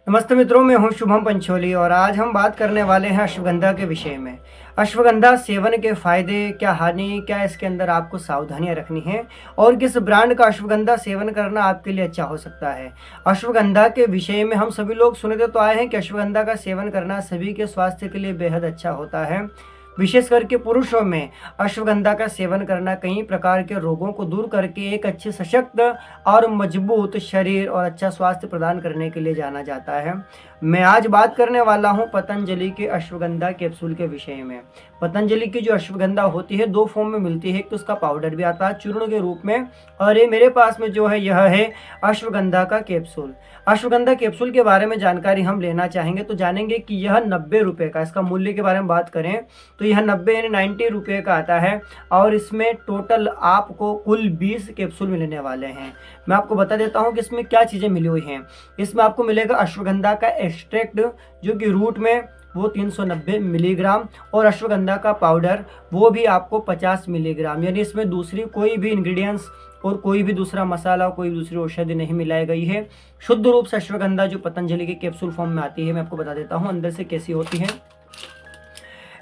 नमस्ते मित्रों, मैं हूं शुभम पंचोली और आज हम बात करने वाले हैं अश्वगंधा के विषय में। अश्वगंधा सेवन के फायदे क्या, हानि क्या, इसके अंदर आपको सावधानियां रखनी है और किस ब्रांड का अश्वगंधा सेवन करना आपके लिए अच्छा हो सकता है। अश्वगंधा के विषय में हम सभी लोग सुनते तो आए हैं कि अश्वगंधा का सेवन करना सभी के स्वास्थ्य के लिए बेहद अच्छा होता है। विशेष करके पुरुषों में अश्वगंधा का सेवन करना कई प्रकार के रोगों को दूर करके एक अच्छे सशक्त और मजबूत शरीर और अच्छा स्वास्थ्य प्रदान करने के लिए जाना जाता है। मैं आज बात करने वाला हूं पतंजलि के अश्वगंधा कैप्सूल के विषय में। पतंजलि की जो अश्वगंधा होती है दो फॉर्म में मिलती है, एक तो उसका पाउडर भी आता है चूर्ण के रूप में, और ये मेरे पास में जो है यह है अश्वगंधा का कैप्सूल। अश्वगंधा कैप्सूल के बारे में जानकारी हम लेना चाहेंगे तो जानेंगे कि यह 90 रुपये का, इसका मूल्य के बारे में बात करें तो यह 90 यानी 90 रुपये का आता है और इसमें टोटल आपको कुल 20 कैप्सूल मिलने वाले हैं। मैं आपको बता देता हूं कि इसमें क्या चीज़ें मिली हुई हैं। इसमें आपको मिलेगा अश्वगंधा का एक्सट्रैक्ट जो कि रूट में वो 390 मिलीग्राम, और अश्वगंधा का पाउडर वो भी आपको 50 मिलीग्राम, यानी इसमें दूसरी कोई भी इंग्रेडिएंट्स और कोई भी दूसरा मसाला, कोई दूसरी औषधि नहीं मिलाई गई है। शुद्ध रूप से अश्वगंधा जो पतंजलि के कैप्सूल फॉर्म में आती है, मैं आपको बता देता हूँ अंदर से कैसी होती है।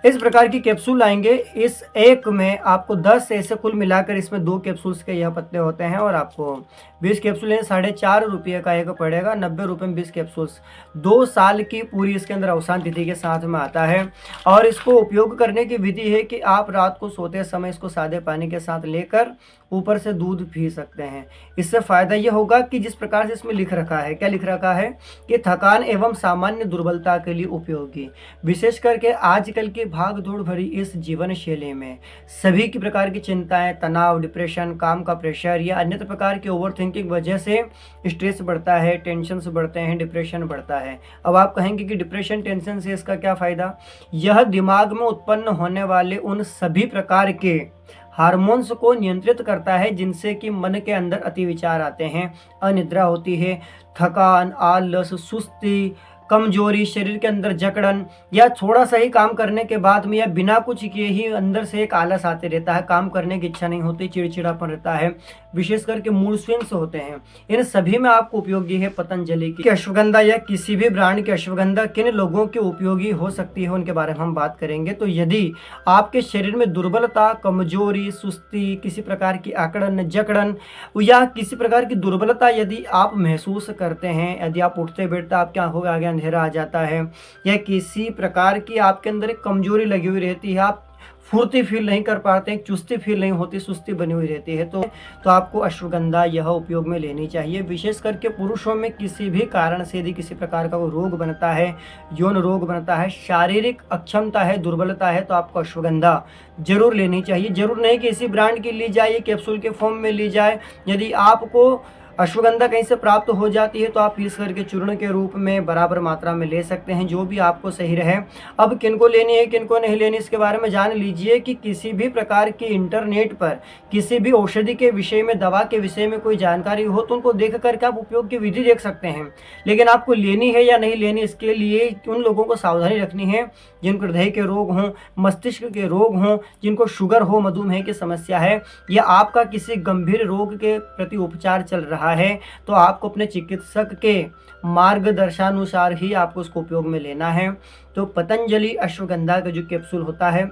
इस प्रकार की कैप्सूल आएंगे। इस एक में आपको 10 ऐसे कुल मिलाकर इसमें 2 कैप्सूल्स के यह पत्ते होते हैं और आपको 20 कैप्सूल है 4.5 रुपये का एक पड़ेगा। 90 रुपये में 20 कैप्सूल्स, 2 साल की पूरी इसके अंदर अवसान तिथि के साथ में आता है। और इसको उपयोग करने की विधि है कि आप रात को सोते समय इसको सादे पानी के साथ लेकर ऊपर से दूध पी सकते हैं। इससे फ़ायदा यह होगा कि जिस प्रकार से इसमें लिख रखा है, क्या लिख रखा है कि थकान एवं सामान्य दुर्बलता के लिए उपयोगी। विशेष करके आजकल की भाग दौड़ भरी इस जीवन शैली में सभी की प्रकार की चिंताएं, तनाव, डिप्रेशन, काम का प्रेशर या अन्य प्रकार की ओवर थिंकिंग वजह से स्ट्रेस बढ़ता है, टेंशन बढ़ते हैं, डिप्रेशन बढ़ता है। अब आप कहेंगे कि डिप्रेशन, टेंशन से इसका क्या फ़ायदा। यह दिमाग में उत्पन्न होने वाले उन सभी प्रकार के हार्मोन्स को नियंत्रित करता है जिनसे कि मन के अंदर अति विचार आते हैं, अनिद्रा होती है, थकान, आलस, सुस्ती, कमजोरी, शरीर के अंदर जकड़न, या थोड़ा सा ही काम करने के बाद में या बिना कुछ किए ही अंदर से एक आलस आते रहता है, काम करने की इच्छा नहीं होती, चिड़चिड़ापन रहता है, विशेष करके मूड स्विंग्स होते हैं। इन सभी में आपको उपयोगी है पतंजलि की अश्वगंधा या किसी भी ब्रांड की अश्वगंधा किन लोगों के उपयोगी हो सकती है उनके बारे में हम बात करेंगे। तो यदि आपके शरीर में दुर्बलता, कमजोरी, सुस्ती, किसी प्रकार की आकड़न, जकड़न या किसी प्रकार की दुर्बलता यदि आप महसूस करते हैं, यदि आप उठते बैठते आपकी आंखों के आगे अंधेरा आ जाता है, या किसी प्रकार की आपके अंदर एक कमजोरी लगी हुई रहती है, आप फुर्ती फील नहीं कर पाते हैं, चुस्ती फील नहीं होती, सुस्ती बनी हुई रहती है, तो आपको अश्वगंधा यह उपयोग में लेनी चाहिए। विशेष करके पुरुषों में किसी भी कारण से यदि किसी प्रकार का कोई रोग बनता है, यौन रोग बनता है, शारीरिक अक्षमता है, दुर्बलता है, तो आपको अश्वगंधा जरूर लेनी चाहिए। जरूर नहीं कि इसी ब्रांड की ली जाए, कैप्सूल के फॉर्म में ली जाए। यदि आपको अश्वगंधा कहीं से प्राप्त हो जाती है तो आप पीस करके चूर्ण के रूप में बराबर मात्रा में ले सकते हैं, जो भी आपको सही रहे। अब किनको लेनी है, किनको नहीं लेनी, इसके बारे में जान लीजिए कि किसी भी प्रकार की इंटरनेट पर किसी भी औषधि के विषय में, दवा के विषय में कोई जानकारी हो तो उनको देख करके आप उपयोग की विधि देख सकते हैं। लेकिन आपको लेनी है या नहीं लेनी, इसके लिए उन लोगों को सावधानी रखनी है जिनको हृदय के रोग हों, मस्तिष्क के रोग हों, जिनको शुगर हो, मधुमेह की समस्या है, या आपका किसी गंभीर रोग के प्रति उपचार चल रहा है, तो आपको अपने चिकित्सक के मार्गदर्शनानुसार ही आपको उसको उपयोग में लेना है। तो पतंजलि अश्वगंधा का जो कैप्सूल होता है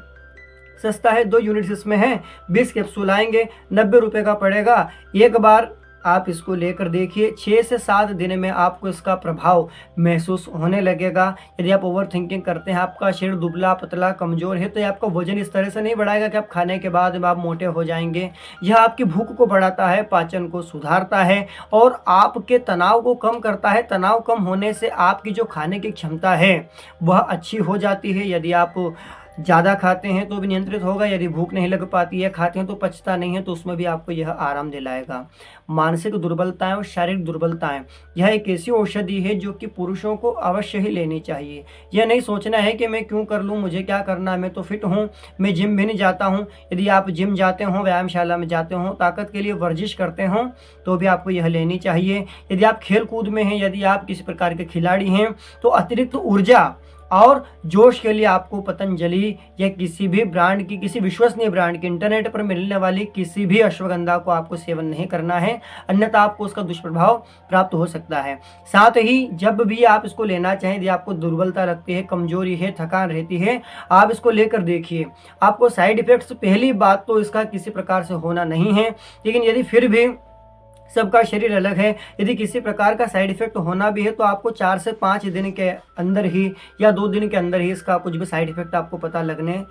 सस्ता है, 2 यूनिट्स इसमें है, 20 कैप्सूल आएंगे, 90 रुपये का पड़ेगा। एक बार आप इसको लेकर देखिए, 6 से 7 दिन में आपको इसका प्रभाव महसूस होने लगेगा। यदि आप ओवर थिंकिंग करते हैं, आपका शरीर दुबला पतला कमज़ोर है, तो ये आपका वजन इस तरह से नहीं बढ़ाएगा कि आप खाने के बाद में आप मोटे हो जाएंगे। यह आपकी भूख को बढ़ाता है, पाचन को सुधारता है और आपके तनाव को कम करता है। तनाव कम होने से आपकी जो खाने की क्षमता है वह अच्छी हो जाती है। यदि आप ज़्यादा खाते हैं तो भी नियंत्रित होगा, यदि भूख नहीं लग पाती है, खाते हैं तो पचता नहीं है, तो उसमें भी आपको यह आराम दिलाएगा। मानसिक दुर्बलताएं और शारीरिक दुर्बलताएं, यह एक ऐसी औषधि है जो कि पुरुषों को अवश्य ही लेनी चाहिए। यह नहीं सोचना है कि मैं क्यों कर लूँ, मुझे क्या करना है, मैं तो फिट हूँ, मैं जिम भी नहीं जाता हूँ। यदि आप जिम जाते हो, व्यायामशाला में जाते हो, ताकत के लिए वर्जिश करते हो, तो भी आपको यह लेनी चाहिए। यदि आप खेल कूद में हैं, यदि आप किसी प्रकार के खिलाड़ी हैं, तो अतिरिक्त ऊर्जा और जोश के लिए आपको पतंजलि या किसी भी ब्रांड की, किसी विश्वसनीय ब्रांड की, इंटरनेट पर मिलने वाली किसी भी अश्वगंधा को आपको सेवन नहीं करना है, अन्यथा आपको उसका दुष्प्रभाव प्राप्त हो सकता है। साथ ही जब भी आप इसको लेना चाहें, यदि आपको दुर्बलता लगती है, कमजोरी है, थकान रहती है, आप इसको लेकर देखिए। आपको साइड इफेक्ट्स, पहली बात तो इसका किसी प्रकार से होना नहीं है, लेकिन यदि फिर भी, सबका शरीर अलग है, यदि किसी प्रकार का साइड इफेक्ट होना भी है तो आपको 4 से 5 दिन के अंदर ही या 2 दिन के अंदर ही इसका कुछ भी साइड इफेक्ट आपको पता लगने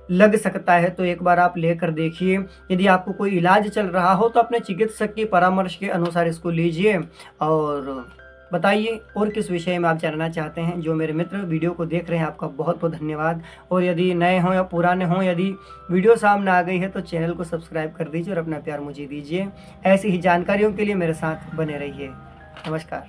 लग सकता है। तो एक बार आप लेकर देखिए। यदि आपको कोई इलाज चल रहा हो तो अपने चिकित्सक की परामर्श के अनुसार इसको लीजिए और बताइए और किस विषय में आप जानना चाहते हैं। जो मेरे मित्र वीडियो को देख रहे हैं, आपका बहुत बहुत धन्यवाद। और यदि नए हों या पुराने हों, यदि वीडियो सामने आ गई है तो चैनल को सब्सक्राइब कर दीजिए और अपना प्यार मुझे दीजिए। ऐसी ही जानकारियों के लिए मेरे साथ बने रहिए। नमस्कार।